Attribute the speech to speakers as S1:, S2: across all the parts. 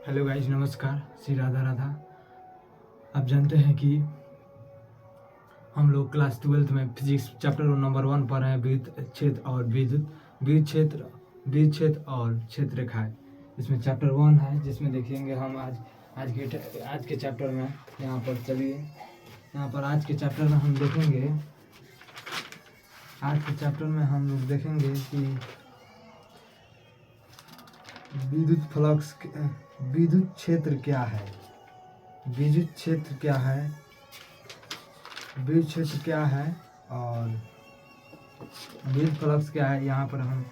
S1: Hello guys, नमस्कार। श्री राधा राधा। आप जानते हैं कि हम लोग क्लास 12th में फिजिक्स चैप्टर नंबर 1 पढ़ रहे हैं, विद्युत क्षेत्र और विद्युत क्षेत्र और क्षेत्र रेखाएं। इसमें चैप्टर 1 है, जिसमें देखेंगे हम आज के चैप्टर में। यहाँ पर चलिए, यहाँ पर आज के चैप्टर में हम देखेंगे कि विद्युत क्षेत्र क्या है, विद्युत क्षेत्र क्या है और विद्युत फ्लक्स क्या है, यहाँ पर हम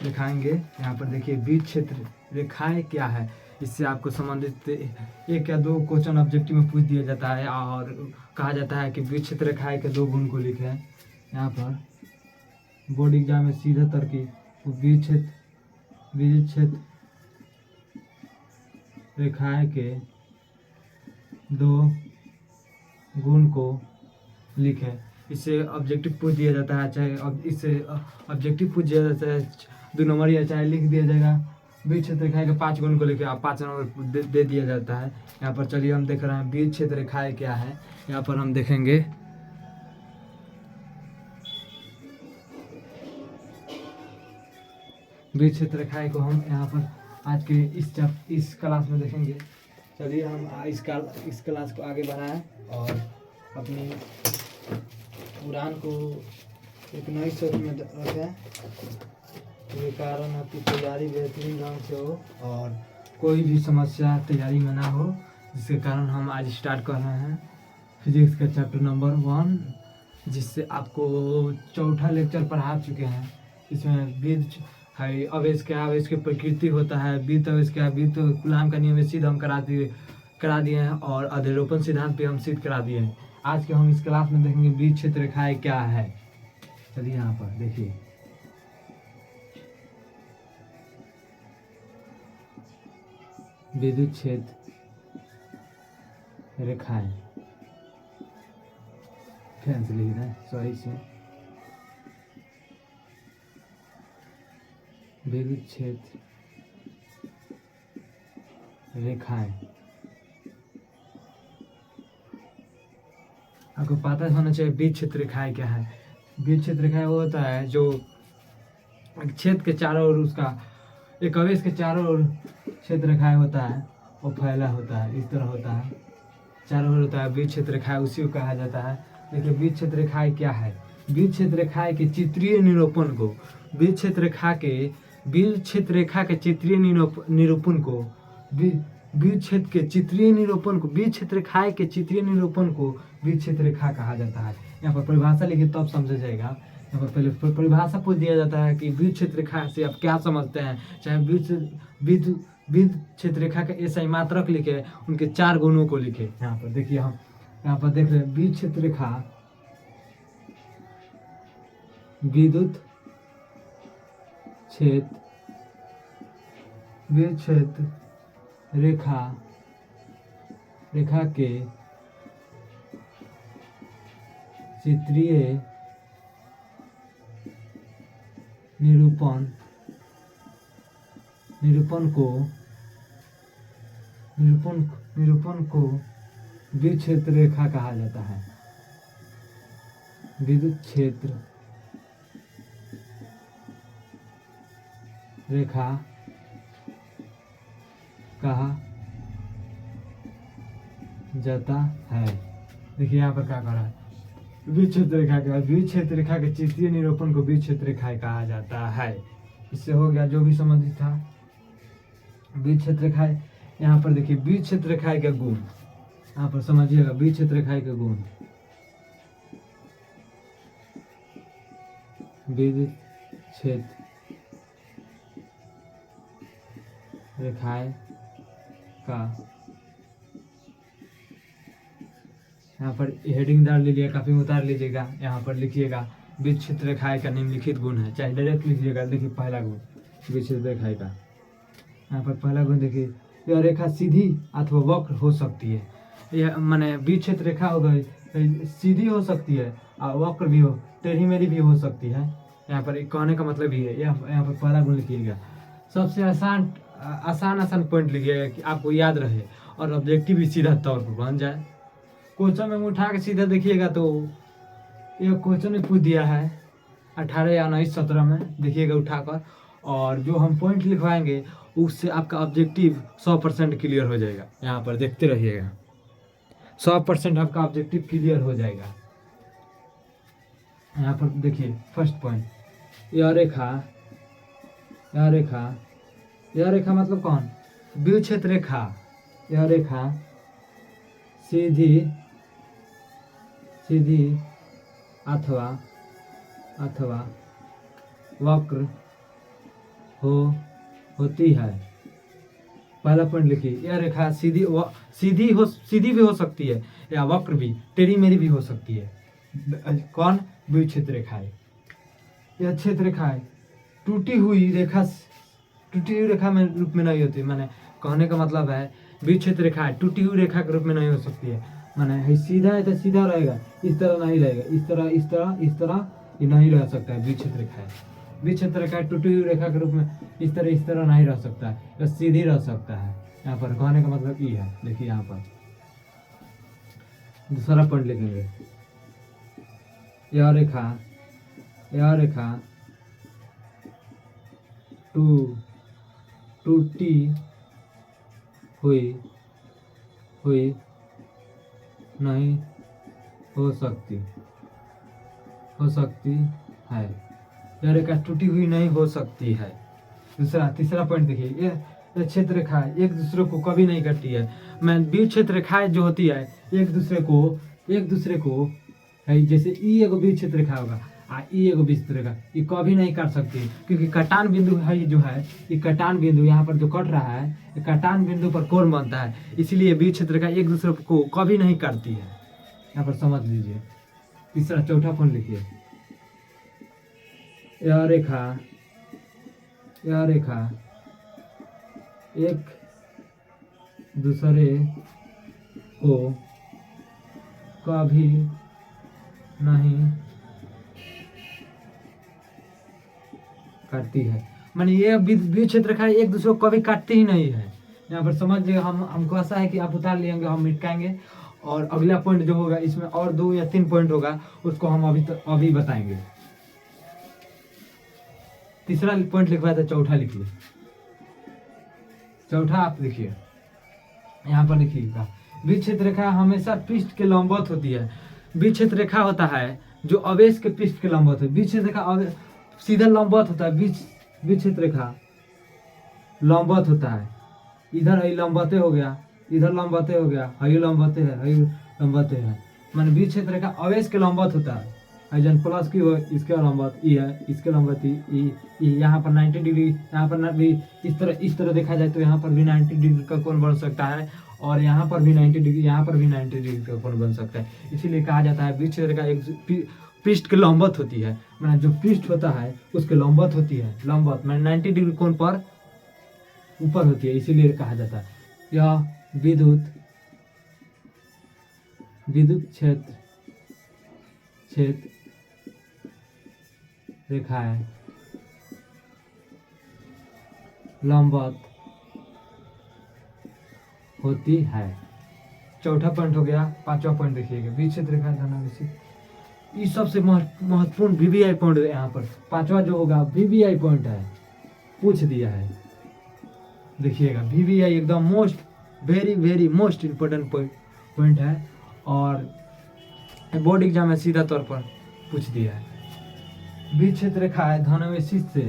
S1: दिखाएंगे। यहाँ पर देखिए, विद्युत क्षेत्र रेखाएं क्या है। इससे आपको संबंधित 1 या 2 क्वेश्चन ऑब्जेक्टिव में पूछ दिया जाता है और कहा जाता है कि विद्युत क्षेत्र रेखाएं के 2 गुण को लिखें। यहाँ पर बोर्ड एग्जाम में सीधा तरकीब विद्युत क्षेत्र रेखाएं के 2 गुण को लिखें। इससे ऑब्जेक्टिव पूछ दिया जाता है, चाहे ऑब्जेक्टिव 2 नंबर या चाहे लिख दिया जाएगा विद्युत क्षेत्र रेखाएं के 5 गुण को लिखे, आप 5 नंबर दे दिया जाता है। यहाँ पर चलिए हम देख रहे हैं विद्युत क्षेत्र रेखाएं क्या है। यहाँ पर हम देखेंगे विद्युत क्षेत्र रेखाएं को हम यहाँ पर आज के इस क्लास में देखेंगे। चलिए हम इस क्लास को आगे बढ़ाएं और अपनी उड़ान को एक नई सोच में रखें, ये कारण आपकी तैयारी बेहतरीन ढंग से हो और कोई भी समस्या तैयारी में ना हो, जिसके कारण हम आज स्टार्ट कर रहे हैं फिजिक्स का चैप्टर नंबर 1, जिससे आपको चौथा लेक्चर पढ़ा चुके हैं। इसमें विद्युत है, आवेश क्या, आवेश की प्रकृति होता है, विद्युत आवेश क्या, विद्युत कूलाम का नियम सिद्ध हम करा दिए हैं और अधिरोपण सिद्धांत पे हम सिद्ध करा दिए हैं। आज के हम इस क्लास में देखेंगे विद्युत क्षेत्र रेखाएं क्या है। चलिए यहाँ पर देखिए, विद्युत क्षेत्र रेखाएं फैन से लिख रहे हैं, सॉरी से विद्युत क्षेत्र रेखाएं। आपको पता होना चाहिए विद्युत क्षेत्र रेखाएं क्या है। विद्युत क्षेत्र रेखाएं वो होता है जो क्षेत्र के चारों ओर, उसका एक आवेश के चारों ओर क्षेत्र रेखाएं होता है, वो फैला होता है, इस तरह होता है, चारों ओर होता है विद्युत क्षेत्र रेखाएं, उसी को कहा जाता है। देखिए विद्युत क्षेत्र रेखाएं क्या है। विद्युत क्षेत्र रेखाएं के चित्रीय निरूपण को विद्युत क्षेत्र रेखा के चित्रीय निरूपण को विद्युत क्षेत्र रेखाएं के चित्रीय निरूपण को विद्युत क्षेत्र रेखा कहा जाता है। यहाँ पर परिभाषा लिखिए तब समझा जाएगा। यहाँ पर पहले परिभाषा पूछ दिया जाता है कि विद्युत क्षेत्र रेखा से आप क्या समझते हैं, चाहे विद्युत क्षेत्र रेखा का ऐसा ही मात्रक लिखे, उनके 4 गुणों को लिखे। यहाँ पर देखिए, हम यहाँ पर देख रहे हैं विद्युत क्षेत्र रेखा विद्युत क्षेत्र रेखा के चित्रीय निरूपण को विद्युत क्षेत्र रेखा कहा जाता है। विद्युत क्षेत्र रेखा कहा जाता है। देखिए यहाँ पर क्या कर रहा है, विद्युत क्षेत्र रेखा के चित्रीय निरूपण को विद्युत क्षेत्र रेखा कहा जाता है। इससे हो गया जो भी संबंधित था विद्युत क्षेत्र रेखाएं। यहाँ पर देखिए विद्युत क्षेत्र रेखाएं के गुण, यहाँ पर समझिएगा विद्युत क्षेत्र रेखाएं के गुण। विद्युत क्षेत्र रेखाएं का, यहाँ पर हेडिंग डाल लीजिएगा, काफी उतार लीजिएगा। यहाँ पर लिखिएगा विद्युत क्षेत्र रेखाएं का निम्नलिखित गुण है, चाहे डायरेक्ट लिखिएगा। देखिए पहला गुण विद्युत क्षेत्र रेखाएं का, यहाँ पर पहला गुण देखिए, यह रेखा सीधी अथवा वक्र हो सकती है। यह माने विद्युत क्षेत्र रेखा हो गई, सीधी हो सकती है और वक्र भी हो, टेढ़ी मेढ़ी भी हो सकती है। यहाँ पर कहने का मतलब ये है, यहाँ पर पहला गुण लिखिएगा। सबसे आसान आसान आसान पॉइंट लिखिएगा कि आपको याद रहे और ऑब्जेक्टिव भी सीधा तौर पर बन जाए। क्वेश्चन में उठा के सीधा देखिएगा तो ये क्वेश्चन में पूछ दिया है 18 या 19 17 में, देखिएगा उठाकर, और जो हम पॉइंट लिखवाएंगे उससे आपका ऑब्जेक्टिव 100% क्लियर हो जाएगा। यहाँ पर देखते रहिएगा, 100% आपका ऑब्जेक्टिव क्लियर हो जाएगा। यहाँ पर देखिए फर्स्ट पॉइंट, यह रेखा, यह रेखा, यह रेखा मतलब कौन, द्विक्षेत्र रेखा। यह रेखा सीधी सीधी अथवा वक्र होती है। पहला पॉइंट लिखिए, यह रेखा सीधी भी हो सकती है या वक्र भी, टेढ़ी मेढ़ी भी हो सकती है। कौन, द्विक्षेत्र रेखा है। यह क्षेत्र रेखा है, टूटी हुई रेखा में रूप में नहीं होती। मैंने कहने का मतलब है द्विक्षेत्र रेखा है, टूटी हुई रेखा के रूप में नहीं हो सकती है। मैंने सीधा है तो सीधा रहेगा, इस तरह नहीं रहेगा, इस तरह ये नहीं रह सकता है। द्विक्षेत्र रेखा है, द्विक्षेत्र रेखा टूटी हुई रेखा के रूप में इस तरह नहीं रह सकता है, या सीधी रह सकता है। यहाँ पर कहने का मतलब ये है। देखिए यहाँ पर दूसरा पॉइंट लिखेंगे, यह रेखा टूटी हुई नहीं हो सकती है। यह रेखा टूटी हुई नहीं हो सकती है। तीसरा पॉइंट देखिए, यह क्षेत्र रेखा एक दूसरे को कभी नहीं करती है। मैं द्विक्षेत्र रेखाएं जो होती है एक दूसरे को है, जैसे ई एगो द्विक्षेत्र रेखा होगा ई एगो द्विक्षेत्र रेखा, ये कभी नहीं काट सकती, क्योंकि कटान बिंदु है ये जो है, ये कटान बिंदु यहाँ पर जो कट रहा है, ये कटान बिंदु पर कोण बनता है, इसलिए द्विक्षेत्र रेखा एक दूसरे को कभी नहीं काटती है। यहाँ पर समझ लीजिए। चौथा पॉइंट लिखिए, यह रेखा एक दूसरे को कभी नहीं काटती है। माने ये द्विक्षेत्र रेखा एक दूसरे को कभी काटती ही नहीं है। यहाँ पर समझिए, हमको ऐसा है कि आप उतार लेंगे, हम मिटाएंगे, और अगला पॉइंट जो होगा इसमें और 2 या 3 पॉइंट होगा, उसको हम अभी बताएंगे। तीसरा पॉइंट लिखवाया था, चौथा लिखिए। चौथा आप लिखिए, यहाँ पर लिखिएगा, द्विक्षेत्र रेखा हमेशा पृष्ठ के लंबवत होती है। द्विक्षेत्र रेखा होता है जो अवेश के पृष्ठ के लंबवत है। द्विक्षेत्र रेखा सीधा लंबवत होता है, द्विक्षेत्र रेखा लंबवत होता है। इधर है लंबवते हो गया, इधर लंबवते हो गया, हई लंबवते है। माने द्विक्षेत्र रेखा अवेश के लंबवत होता है। जन प्लस की हो, इसके लंबवत ई है, इसके लंबवत ई, यहाँ पर 90 डिग्री, यहाँ पर भी इस तरह देखा जाए तो यहाँ पर भी 90 डिग्री का कोण बन सकता है, और यहाँ पर भी 90 डिग्री, यहाँ पर भी 90 डिग्री का कोण बन सकता है। इसीलिए कहा जाता है द्विक्षेत्र रेखा एक पृष्ठ के लंबवत होती है। मैंने जो पृष्ठ होता है उसके लंबवत होती है, लंबवत मैंने 90 डिग्री कोण पर ऊपर होती है, इसीलिए कहा जाता है। यह विद्युत क्षेत्र रेखाएं लंबवत होती है। चौथा पॉइंट हो गया। पांचवा पॉइंट देखिएगा, द्विक्षेत्र रेखा धनावेशी, ये सबसे महत्वपूर्ण वीवीआई पॉइंट है। यहाँ पर पांचवा जो होगा वीवीआई पॉइंट है, पूछ दिया है। देखिएगा, वीवीआई एकदम वेरी मोस्ट इम्पोर्टेंट पॉइंट है, और बोर्ड एग्जाम में सीधा तौर पर पूछ दिया है। द्विक्षेत्र रेखा है धनावेशी से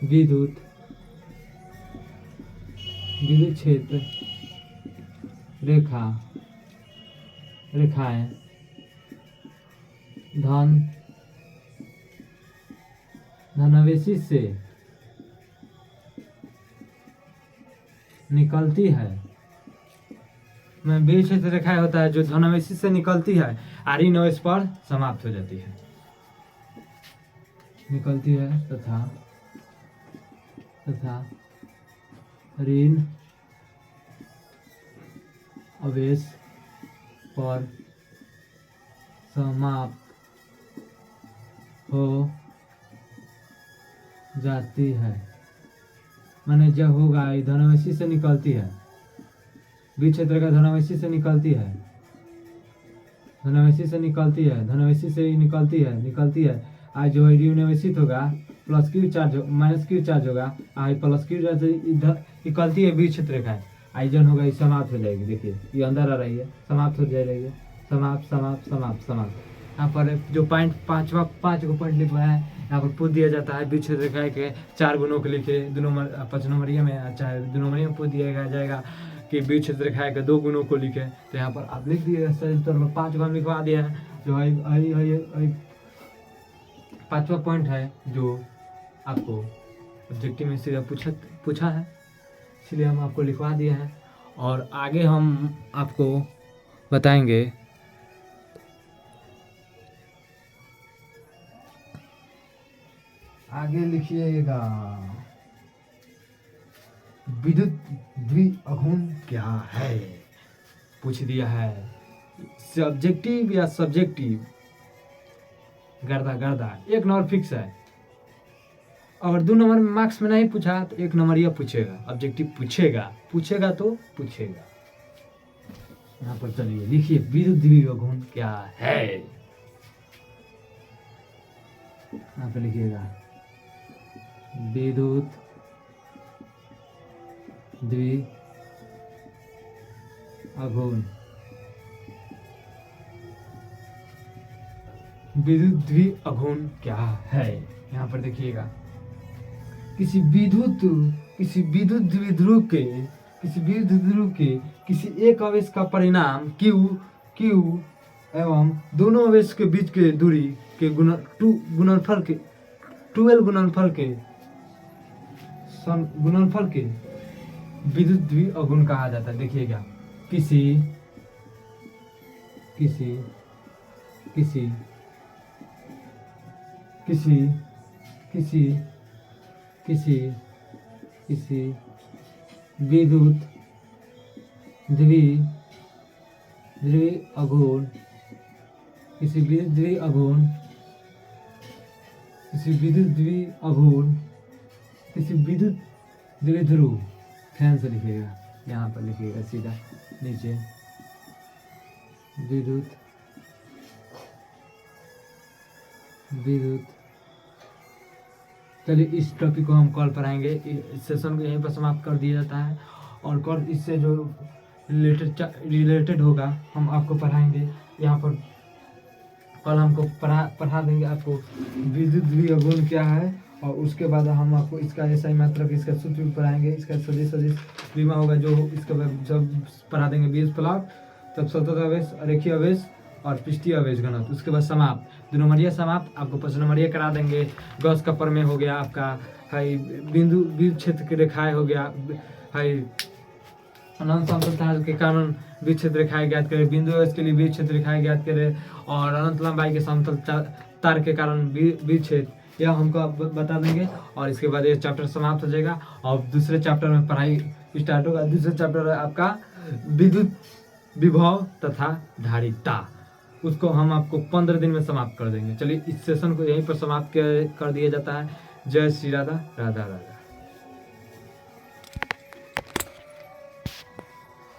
S1: विद्युत क्षेत्र रेखाएं धनावेशी से निकलती है। में द्विक्षेत्र रेखाएं होता है जो धनावेशी से निकलती है, आरी नवेश पर समाप्त हो जाती है, निकलती है तथा ऋण अवेश पर समाप्त हो जाती है। माने जब होगा ये धनुराशि से निकलती है, बीज क्षेत्र का धनुराशि से निकलती है, धनुराशि से निकलती है, धनुराशि से ही निकलती है। आज जो है ऋणावेशित होगा, plus Q charge minus Q charge होगा, आई प्लस क्यू चार्ज इधर निकलती है बीज क्षेत्र का, आई जन होगा ये समाप्त हो जाएगी। देखिए ये अंदर आ रही है, समाप्त हो जा रही है, समाप्त समाप्त समाप्त समाप्त। यहाँ पर जो पॉइंट पाँच को पॉइंट लिखवाया है, यहाँ पर पूछ दिया जाता है बीज क्षेत्र रेखा के 4 गुणों को लिखे, 5 नंबरिया में, चाहे 2 नंबरिया में पूछ दिया जाएगा कि बीज क्षेत्र रेखा के 2 गुणों को लिखे। तो यहाँ पर आप लिख दिए, 5 को हम लिखवा दिया है। जो है 5वां पॉइंट है जो आपको ऑब्जेक्टिव में सीधा पूछा है, इसलिए हम आपको लिखवा दिए हैं। और आगे हम आपको बताएंगे आगे लिखिएगा विद्युत द्विअघूर्ण क्या है, पूछ दिया है। सब्जेक्टिव या सब्जेक्टिव, गर्दा 1 नंबर फिक्स है। अगर 2 नंबर में मार्क्स में नहीं पूछा तो 1 नंबर यह पूछेगा, ऑब्जेक्टिव पूछेगा तो पूछेगा। यहाँ पर चलिए लिखिए विद्युत द्विअघूर्ण क्या है, यहाँ पे लिखिएगा विद्युत द्विअघूर्ण। विद्युत द्विअघूर्ण क्या है, यहाँ पर देखिएगा किसी विद्युत द्विध्रुव के किसी एक आवेश का परिणाम Q एवं दोनों आवेश के बीच के दूरी के गुणनफल के 12 गुणनफल के विद्युत द्विअघूर्ण कहा जाता है। देखिएगा किसी विद्युत द्विअघूर्ण किसी विद्युत द्विध्रुव, ध्यान से लिखिएगा, यहाँ पर लिखिएगा सीधा नीचे विद्युत चलिए इस टॉपिक को हम कल पर आएंगे। इस सेशन को यहीं पर समाप्त कर दिया जाता है, और कल इससे जो रिलेटेड होगा हम आपको पढ़ाएंगे। यहाँ पर कल हमको पढ़ा देंगे आपको विद्युत द्विअघूर्ण क्या है, और उसके बाद हम आपको इसका SI मात्रक, इसका सूत्र भी पढ़ाएंगे। इसका सदिश बीमा होगा जो इसका जब पढ़ा देंगे बीज प्लॉट, तब सतत आवेश, रेखीय आवेश और पृष्ठीय आवेश घनत्व। उसके बाद समाप्त 2 नंबरिया समाप्त, आपको 5 नंबरिया करा देंगे। गॉस का प्रमेय हो गया आपका, है बिंदु बीज क्षेत्र की रेखाएं हो गया, है अनंत समतलता के कारण बीज क्षेत्र रेखाएं ज्ञात करें, बिंदु आवेश के लिए बीज क्षेत्र रेखाएं ज्ञात करें, और अनंत लंबाई के समतल तार के कारण बीज क्षेत्र, यह हमको बता देंगे। और इसके बाद ये चैप्टर समाप्त हो जाएगा, और दूसरे चैप्टर में पढ़ाई स्टार्ट होगा। दूसरे चैप्टर है आपका विद्युत विभव तथा धारिता, उसको हम आपको 15 दिन में समाप्त कर देंगे। चलिए इस सेशन को यहीं पर समाप्त कर दिया जाता है। जय श्री राधा राधा राधा।